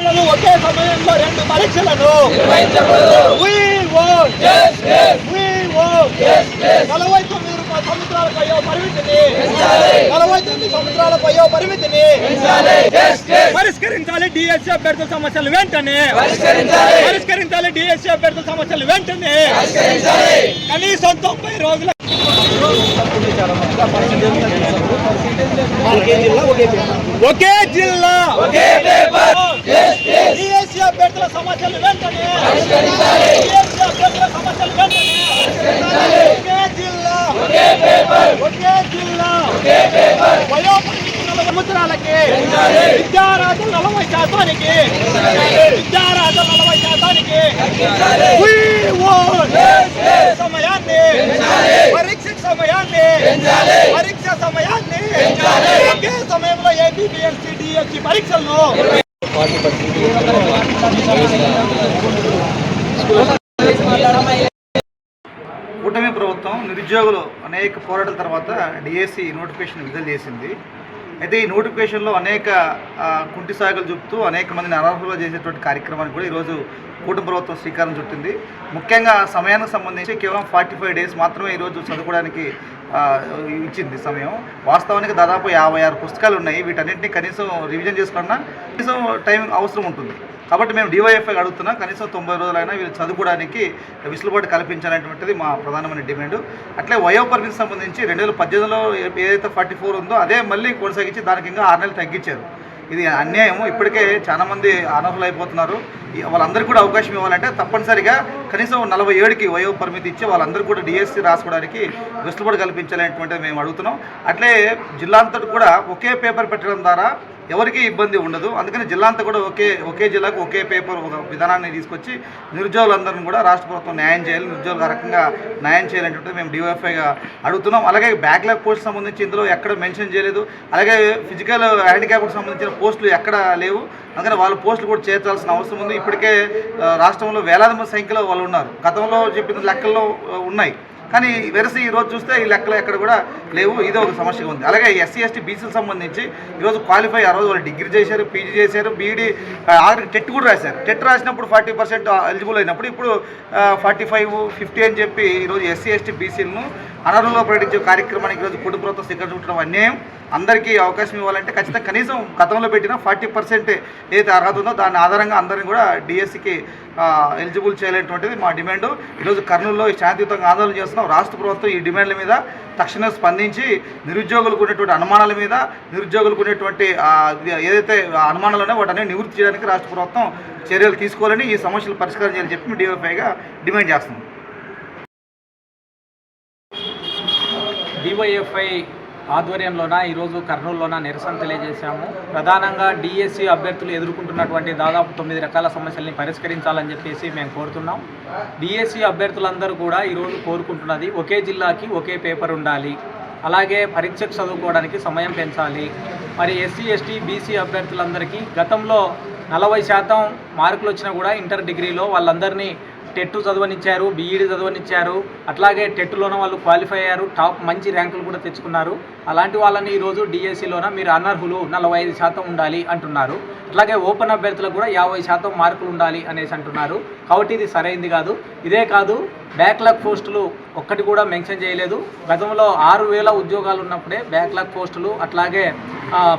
పరీక్షలను ఒకే సమయంలో 2 పరీక్షలను 49 సంవత్సరాల పయ్యో పరిమితిని 49 సంవత్సరాల పయ్యో పరిమితిని పరిష్కరించాలి. డిఎస్సీ అభ్యర్థుల సమస్యలు వెంటనే పరిష్కరించాలి. డిఎస్సీ అభ్యర్థుల సమస్యలు వెంటనే కనీసం 90 రోజుల ఒకే జిల్లా డిఎస్సీ అభ్యర్థుల సమస్యలు వెంటనే డిఎస్సీ అభ్యర్థుల సమస్యలు వెంటనే ఒకే జిల్లా వయోపరిమితి 40 సంవత్సరాలకి విద్యార్హతలు 40% సమయాన్ని పరీక్ష సమయాన్ని ఒకే సమయంలో ఏపీపీఎస్సీ డిఎస్సీ పరీక్షలను కూటమి ప్రభుత్వం నిరుద్యోగులు అనేక పోరాటాల తర్వాత డిఎస్సి నోటిఫికేషన్ విడుదల చేసింది. అయితే ఈ నోటిఫికేషన్లో అనేక కుంటి సాగులు చూపుతూ అనేక మందిని అనర్హులుగా చేసేటువంటి కార్యక్రమానికి కూడా ఈరోజు కూటమి ప్రభుత్వం శ్రీకారం చుట్టింది. ముఖ్యంగా సమయానికి సంబంధించి కేవలం 45 డేస్ మాత్రమే ఈరోజు చదువుకోవడానికి ఇచ్చింది సమయం. వాస్తవానికి దాదాపు 56 పుస్తకాలు ఉన్నాయి. వీటన్నింటినీ కనీసం రివిజన్ చేసుకున్నా కనీసం టైం అవసరం ఉంటుంది. కాబట్టి మేము డివైఎఫ్ఐ అడుగుతున్నా కనీసం 90 రోజులైనా వీళ్ళు చదువుకోవడానికి వెసులుబాటు కల్పించాలనేటువంటిది మా ప్రధానమైన డిమాండ్. అట్లే వయోపరిమితికి సంబంధించి 2018లో ఏదైతే 44 ఉందో అదే మళ్ళీ కొనసాగించి దానికి ఇంకా 6 నెలలు తగ్గించారు. ఇది అన్యాయం. ఇప్పటికే చాలామంది అనర్హులు అయిపోతున్నారు. వాళ్ళందరికీ కూడా అవకాశం ఇవ్వాలంటే తప్పనిసరిగా కనీసం 47కి వయో పరిమితి ఇచ్చి వాళ్ళందరూ కూడా డిఎస్సి రాసుకోవడానికి వెసులుబాటు కల్పించాలనేటువంటిది మేము అడుగుతున్నాం. అట్లే జిల్లా అంతటి కూడా ఒకే పేపర్ పెట్టడం ద్వారా ఎవరికి ఇబ్బంది ఉండదు. అందుకని జిల్లా అంతా కూడా ఒకే జిల్లాకు ఒకే పేపర్ ఒక విధానాన్ని తీసుకొచ్చి నిరుద్యోగులందరినీ కూడా రాష్ట్ర ప్రభుత్వం న్యాయం చేయాలి, నిరుద్యోగులకు రకంగా న్యాయం చేయాలనేటువంటిది మేము డివైఎఫ్ఐగా అడుగుతున్నాం. అలాగే బ్యాక్లాగ్ పోస్ట్ సంబంధించి ఇందులో ఎక్కడ మెన్షన్ చేయలేదు. అలాగే ఫిజికల్ హ్యాండిక్యాప్కి సంబంధించిన పోస్టులు ఎక్కడ లేవు. అందుకని వాళ్ళ పోస్టులు కూడా చేర్చాల్సిన అవసరం ఉంది. ఇప్పటికే రాష్ట్రంలో వేలాది సంఖ్యలో వాళ్ళు ఉన్నారు. గతంలో చెప్పిన లెక్కల్లో ఉన్నాయి, కానీ వెరసి ఈరోజు చూస్తే ఈ లెక్కలు ఎక్కడ కూడా లేవు. ఇది ఒక సమస్య ఉంది. అలాగే ఎస్సీ ఎస్టీ బీసీలకు సంబంధించి ఈరోజు క్వాలిఫై ఆ రోజు వాళ్ళు డిగ్రీ చేశారు, పీజీ చేశారు, బీఈడీ ఆఖరికి టెట్ కూడా రాశారు. టెట్ రాసినప్పుడు 40% ఎలిజిబుల్ అయినప్పుడు ఇప్పుడు 45, 50 అని చెప్పి ఈరోజు ఎస్సీ ఎస్టీ బీసీలను అనర్హులుగా ప్రకటించే కార్యక్రమానికి ఈరోజు కుటుంబ ప్రభుత్వం శ్రీకారం చుట్టడం అన్యాయం. అందరికీ అవకాశం ఇవ్వాలంటే ఖచ్చితంగా కనీసం గతంలో పెట్టిన 40% ఏదైతే అర్హత ఉందో దాని ఆధారంగా అందరినీ కూడా డిఎస్సికి ఎలిజిబుల్ చేయాలనేటువంటిది మా డిమాండ్. ఈరోజు కర్నూలులో శాంతియుతంగా ఆందోళన చేస్తున్నాం. రాష్ట్ర ప్రభుత్వం ఈ డిమాండ్ల మీద తక్షణం స్పందించి నిరుద్యోగులకు ఉన్నటువంటి అనుమానాల మీద, నిరుద్యోగులకు ఉన్నటువంటి ఏదైతే అనుమానాలు ఉన్నాయో వాటిని నివృత్తి చేయడానికి రాష్ట్ర ప్రభుత్వం చర్యలు తీసుకోవాలని, ఈ సమస్యలు పరిష్కారం చేయాలని చెప్పి మేము డివైఎఫ్ఐగా డిమాండ్ చేస్తున్నాం. డివైఎఫ్ఐ ఆధ్వర్యంలోన ఈరోజు కర్నూలులోన నిరసన తెలియజేశాము. ప్రధానంగా డిఎస్సి అభ్యర్థులు ఎదుర్కొంటున్నటువంటి దాదాపు 9 రకాల సమస్యల్ని పరిష్కరించాలని చెప్పేసి మేము కోరుతున్నాం. డిఎస్సి అభ్యర్థులందరూ కూడా ఈరోజు కోరుకుంటున్నది ఒకే జిల్లాకి ఒకే పేపర్ ఉండాలి, అలాగే పరీక్షకు చదువుకోవడానికి సమయం పెంచాలి. మరి ఎస్సీ ఎస్టీ బీసీ అభ్యర్థులందరికీ గతంలో 40% మార్కులు వచ్చినా కూడా ఇంటర్ డిగ్రీలో వాళ్ళందరినీ టెట్ చదవనిచ్చారు, బీఈడీ చదవనిచ్చారు. అట్లాగే టెట్లోన వాళ్ళు క్వాలిఫై అయ్యారు, టాప్ మంచి ర్యాంకులు కూడా తెచ్చుకున్నారు. అలాంటి వాళ్ళని ఈరోజు డిఎస్సిలోన మీరు అనర్హులు 45% ఉండాలి అంటున్నారు. అట్లాగే ఓపెన్ అభ్యర్థులకు కూడా 50% మార్కులు ఉండాలి అనేసి అంటున్నారు. కాబట్టి ఇది సరైంది కాదు. ఇదే కాదు, బ్యాక్లాగ్ పోస్టులు ఒక్కటి కూడా మెన్షన్ చేయలేదు. గతంలో 6000 ఉద్యోగాలు ఉన్నప్పుడే బ్యాక్లాగ్ పోస్టులు, అట్లాగే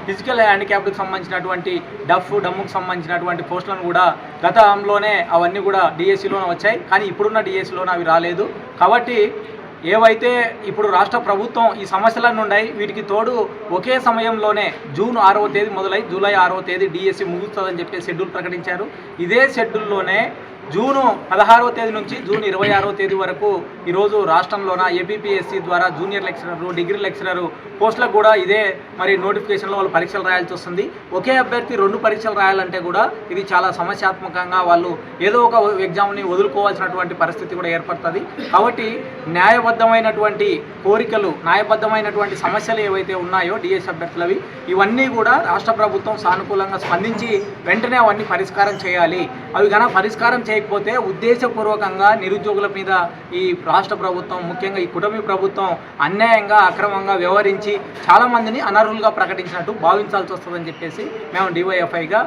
ఫిజికల్ హ్యాండిక్యాప్కి సంబంధించినటువంటి డమ్ముకు సంబంధించినటువంటి పోస్టులను కూడా గతంలోనే అవన్నీ కూడా డిఎస్సిలోనే వచ్చాయి. కానీ ఇప్పుడున్న డిఎస్సిలోనే అవి రాలేదు. కాబట్టి ఏవైతే ఇప్పుడు రాష్ట్ర ప్రభుత్వం ఈ సమస్యలన్నీ ఉన్నాయి, వీటికి తోడు ఒకే సమయంలోనే జూన్ 6వ తేదీ మొదలై జూలై 6వ తేదీ డిఎస్సి ముగుస్తుందని చెప్పి షెడ్యూల్ ప్రకటించారు. ఇదే షెడ్యూల్లోనే జూన్ 16వ తేదీ నుంచి జూన్ 26వ తేదీ వరకు ఈరోజు రాష్ట్రంలోన ఏపీపీఎస్సీ ద్వారా జూనియర్ లెక్చరరు, డిగ్రీ లెక్చరరు పోస్టులకు కూడా ఇదే మరి నోటిఫికేషన్లో వాళ్ళు పరీక్షలు రాయాల్సి వస్తుంది. ఒకే అభ్యర్థి 2 పరీక్షలు రాయాలంటే కూడా ఇది చాలా సమస్యాత్మకంగా వాళ్ళు ఏదో ఒక ఎగ్జామ్ని వదులుకోవాల్సినటువంటి పరిస్థితి కూడా ఏర్పడుతుంది. కాబట్టి న్యాయబద్ధమైనటువంటి కోరికలు, న్యాయబద్ధమైనటువంటి సమస్యలు ఏవైతే ఉన్నాయో డిఎస్ అభ్యర్థులవి, ఇవన్నీ కూడా రాష్ట్ర ప్రభుత్వం సానుకూలంగా స్పందించి వెంటనే అవన్నీ పరిష్కారం చేయాలి. అవి కనుక పరిష్కారం చేయకపోతే ఉద్దేశపూర్వకంగా నిరుద్యోగుల మీద ఈ రాష్ట్ర ప్రభుత్వం, ముఖ్యంగా ఈ కూటమి ప్రభుత్వం అన్యాయంగా అక్రమంగా వ్యవహరించి చాలామందిని అనర్హులుగా ప్రకటించినట్టు భావించాల్సి వస్తుందని చెప్పేసి మేము డివైఎఫ్ఐగా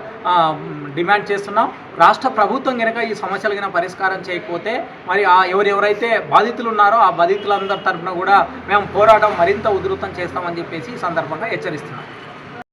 డిమాండ్ చేస్తున్నాం. రాష్ట్ర ప్రభుత్వం కనుక ఈ సమస్యలు కనుక పరిష్కారం చేయకపోతే మరి ఎవరెవరైతే బాధితులు ఉన్నారో ఆ బాధితులందరి తరఫున కూడా మేము పోరాటం మరింత ఉధృతం చేస్తామని చెప్పేసి ఈ సందర్భంగా హెచ్చరిస్తున్నాం.